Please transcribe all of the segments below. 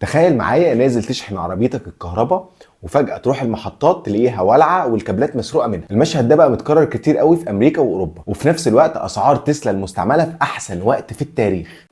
تخيل معايا نازل تشحن عربيتك الكهرباء وفجأة تروح المحطات تلاقيها والعة والكابلات مسروقة منها. المشهد ده بقى متكرر كتير قوي في امريكا واوروبا، وفي نفس الوقت اسعار تسلا المستعملة في احسن وقت في التاريخ.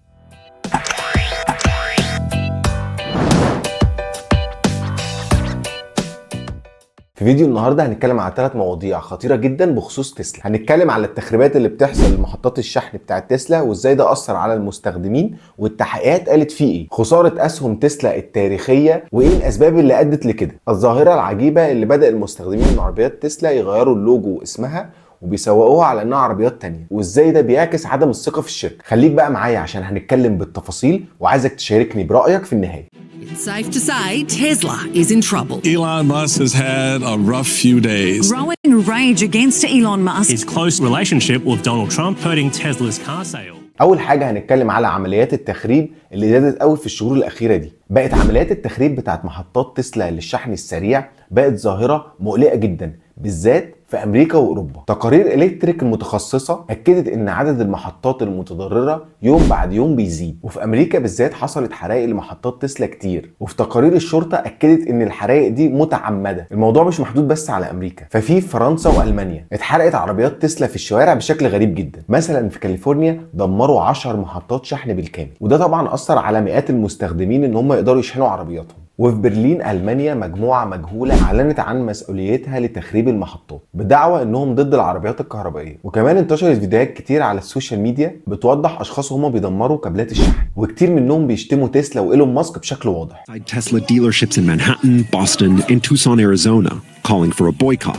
في فيديو النهارده هنتكلم على 3 مواضيع خطيره جدا بخصوص تسلا. هنتكلم على التخريبات اللي بتحصل لمحطات الشحن بتاعه تسلا وازاي ده اثر على المستخدمين، والتحقيقات قالت فيه ايه، خساره اسهم تسلا التاريخيه، وايه الاسباب اللي ادت لكده، الظاهره العجيبه اللي بدا المستخدمين من عربيات تسلا يغيروا اللوجو واسمها وبيسوقوها على انها عربيات تانية، وازاي ده بيعكس عدم الثقه في الشركه. خليك بقى معايا عشان هنتكلم بالتفاصيل، وعايزك تشاركني برايك في النهايه. It's safe to say Tesla is in trouble. Elon Musk has had a rough few days. Growing rage against Elon Musk. His close relationship with Donald Trump hurting Tesla's car sale. اول حاجه هنتكلم على عمليات التخريب اللي زادت قوي في الشهور الاخيره دي. بقت عمليات التخريب بتاعت محطات تسلا للشحن السريع بقت ظاهره مقلقه جدا، بالذات في امريكا واوروبا. تقارير الكتريك المتخصصه اكدت ان عدد المحطات المتضرره يوم بعد يوم بيزيد، وفي امريكا بالذات حصلت حرائق لمحطات تسلا كتير، وفي تقارير الشرطه اكدت ان الحرائق دي متعمده. الموضوع مش محدود بس على امريكا، ففي فرنسا والمانيا اتحرقت عربيات تسلا في الشوارع بشكل غريب جدا. مثلا في كاليفورنيا دمروا 10 محطات شحن بالكامل، وده طبعا اثر على مئات المستخدمين ان هم يقدروا يشحنوا عربياتهم. وفي برلين ألمانيا مجموعة مجهولة أعلنت عن مسؤوليتها لتخريب المحطات بدعوى إنهم ضد العربيات الكهربائية. وكمان انتشرت فيديوهات كتير على السوشيال ميديا بتوضح أشخاص هم بيدمروا كابلات الشحن، وكتير منهم بيشتموا تسلا وإيلون ماسك بشكل واضح. Tesla dealerships in Manhattan, Boston, and Tucson, Arizona, calling for a boycott.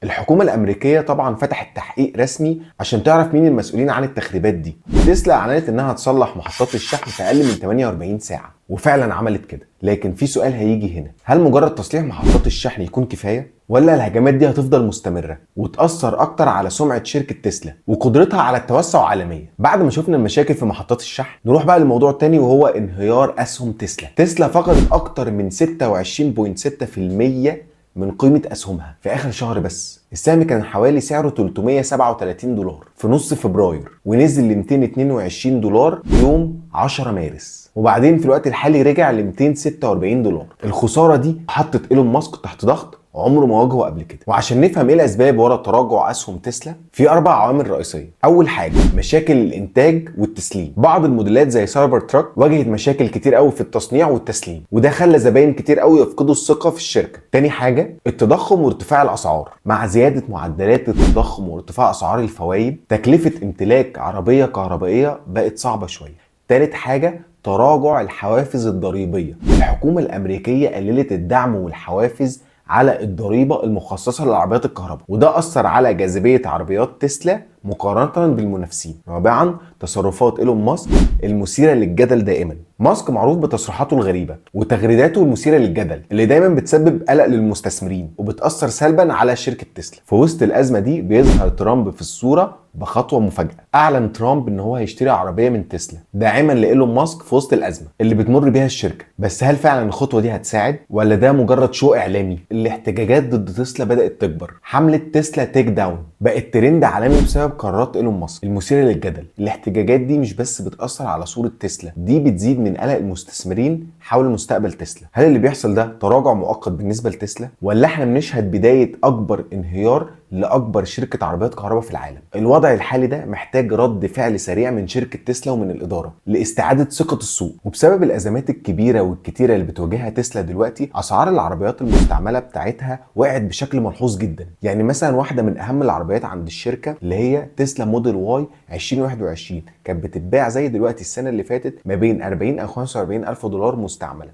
الحكومة الأمريكية طبعا فتحت تحقيق رسمي عشان تعرف مين المسؤولين عن التخريبات دي. تسلا أعلنت إنها هتصلح محطات الشحن في أقل من 48 ساعة، وفعلا عملت كده. لكن في سؤال هيجي هنا، هل مجرد تصليح محطات الشحن يكون كفاية؟ ولا الهجمات دي هتفضل مستمرة وتأثر أكتر على سمعة شركة تسلا وقدرتها على التوسع عالميا؟ بعد ما شفنا المشاكل في محطات الشحن نروح بقى لموضوع تاني، وهو انهيار أسهم تسلا. تسلا فقدت أكتر من 26.6% من قيمة أسهمها في آخر شهر بس. السهم كان حوالي سعره $337 في نص فبراير، ونزل ل $222 يوم 10 مارس، وبعدين في الوقت الحالي رجع ل $246. الخسارة دي حطت إيلون ماسك تحت ضغط عمره ما واجهه قبل كده. وعشان نفهم ايه الاسباب ورا تراجع اسهم تسلا، في 4 عوامل رئيسيه. اول حاجه مشاكل الانتاج والتسليم. بعض الموديلات زي سايبر تراك واجهت مشاكل كتير قوي في التصنيع والتسليم، وده خلى زباين كتير قوي يفقدوا الثقه في الشركه. تاني حاجه التضخم وارتفاع الاسعار. مع زياده معدلات التضخم وارتفاع اسعار الفوائد، تكلفه امتلاك عربيه كهربائيه بقت صعبه شويه. تالت حاجه تراجع الحوافز الضريبيه. الحكومه الامريكيه قللت الدعم والحوافز على الضريبة المخصصة للعربيات الكهرباء، وده أثر على جاذبية عربيات تسلا مقارنة بالمنافسين. رابعا تصرفات إيلون ماسك المثيرة للجدل دائما. ماسك معروف بتصريحاته الغريبة وتغريداته المثيرة للجدل اللي دايما بتسبب قلق للمستثمرين وبتأثر سلبا على شركة تسلا. في وسط الأزمة دي بيظهر ترامب في الصورة بخطوة مفاجئة. أعلن ترامب إن هو هيشتري عربية من تسلا داعما لإيلون ماسك في وسط الأزمة اللي بتمر بيها الشركة. بس هل فعلا الخطوة دي هتساعد ولا ده مجرد شو إعلامي؟ الاحتجاجات ضد تسلا بدأت تكبر. حملة تسلا تيك داون بقت ترند عالمي بسبب قرارات إيلون ماسك المثيرة للجدل. الاحتجاجات دي مش بس بتأثر على صورة تسلا، دي بتزيد من قلق المستثمرين حول مستقبل تسلا. هل اللي بيحصل ده تراجع مؤقت بالنسبة لتسلا، ولا احنا بنشهد بداية أكبر انهيار لأكبر شركة عربيات كهرباء في العالم؟ الوضع الحالي ده محتاج رد فعل سريع من شركة تسلا ومن الإدارة لاستعادة ثقة السوق. وبسبب الأزمات الكبيرة والكتيرة اللي بتواجهها تسلا دلوقتي، أسعار العربيات المستعملة بتاعتها وقعت بشكل ملحوظ جدا. يعني مثلا واحدة من أهم العربيات عند الشركة اللي هي تسلا موديل واي 2021 كانت بتتباع زي دلوقتي السنة اللي فاتت ما بين 40 أو 45 ألف دولار مستعملة.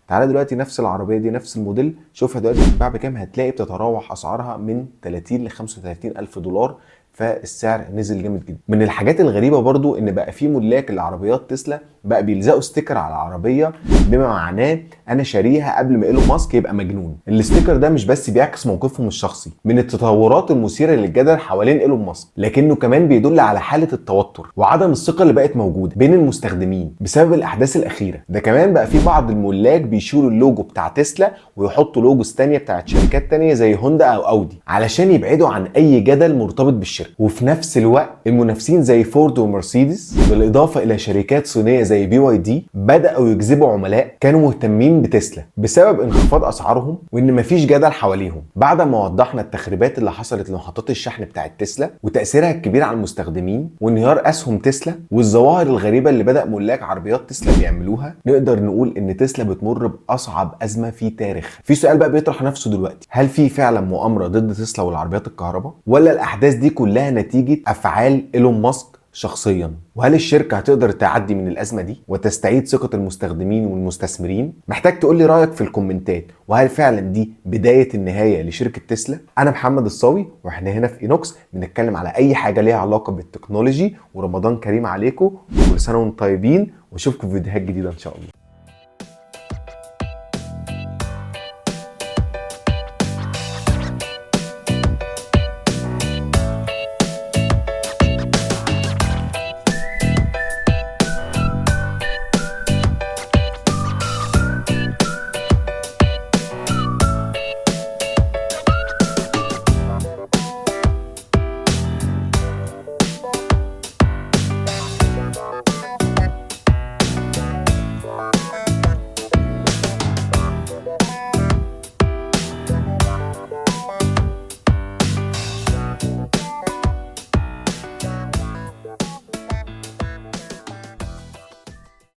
تعالى دلوقتي نفس العربية دي نفس الموديل شوفها دلوقتي بتتباع بكام، هتلاقي بتتراوح أسعارها من 30 ل 35 ألف دولار. فالسعر نزل جامد جدا. من الحاجات الغريبه برضو ان بقى في ملاك العربيات تسلا بقى بيلزقوا ستيكر على العربيه بما معناه انا شاريها قبل ما ايلون ماسك يبقى مجنون. الاستيكر ده مش بس بيعكس موقفهم الشخصي من التطورات المثيره للجدل حوالين ايلون ماسك، لكنه كمان بيدل على حاله التوتر وعدم الثقه اللي بقت موجوده بين المستخدمين بسبب الاحداث الاخيره. ده كمان بقى في بعض الملاك بيشيلوا اللوجو بتاع تسلا ويحطوا لوجوز ثانيه بتاعت شركات ثانيه زي هوندا او اودي علشان يبعدوا عن اي جدل مرتبط بالشركه. الشركه. وفي نفس الوقت المنافسين زي فورد ومرسيدس بالاضافه الى شركات صينيه زي BYD بداوا يجذبوا عملاء كانوا مهتمين بتسلا بسبب انخفاض اسعارهم وان مفيش جدل حواليهم. بعد ما وضحنا التخريبات اللي حصلت لمحطات الشحن بتاعه تسلا وتاثيرها الكبير على المستخدمين وانهيار اسهم تسلا والظواهر الغريبه اللي بدا ملاك عربيات تسلا بيعملوها، نقدر نقول ان تسلا بتمر باصعب ازمه في تاريخ. في سؤال بقى بيطرح نفسه دلوقتي، هل في فعلا مؤامره ضد تسلا والعربيات الكهرباء، ولا الاحداث دي كلها نتيجه افعال ايلون ماسك شخصيا؟ وهل الشركه هتقدر تعدي من الازمه دي وتستعيد ثقه المستخدمين والمستثمرين؟ محتاج تقول لي رايك في الكومنتات، وهل فعلا دي بدايه النهايه لشركه تسلا؟ انا محمد الصاوي واحنا هنا في اينوكس بنتكلم على اي حاجه ليها علاقه بالتكنولوجي، ورمضان كريم عليكم وكل سنه وانتم طيبين، واشوفكم في فيديوهات جديده ان شاء الله.